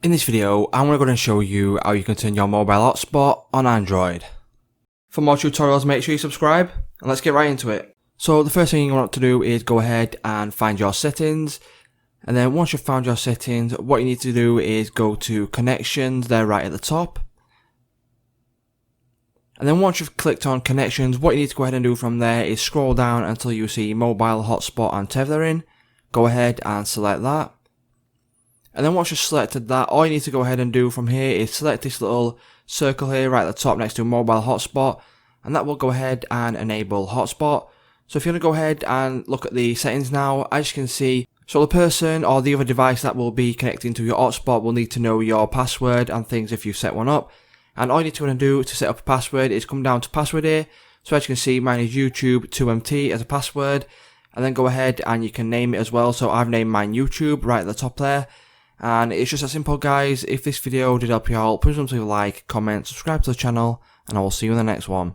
In this video, I'm going to go and show you how you can turn your mobile hotspot on Android. For more tutorials, make sure you subscribe, and let's get right into it. So the first thing you want to do is go ahead and find your settings, and then once you've found your settings, what you need to do is go to connections, there right at the top. And then once you've clicked on connections, what you need to go ahead and do from there is scroll down until you see mobile hotspot and tethering. Go ahead and select that. And then once you've selected that, all you need to go ahead and do from here is select this little circle here right at the top next to mobile hotspot, and that will go ahead and enable hotspot. So if you want to go ahead and look at the settings now, as you can see, so the person or the other device that will be connecting to your hotspot will need to know your password and things if you've set one up. And all you need to do to set up a password is come down to password here. So as you can see, mine is YouTube2MT as a password, and then go ahead and you can name it as well. So I've named mine YouTube right at the top there. And it's just that simple, guys. If this video did help you out, please don't leave a like, comment, subscribe to the channel, and I will see you in the next one.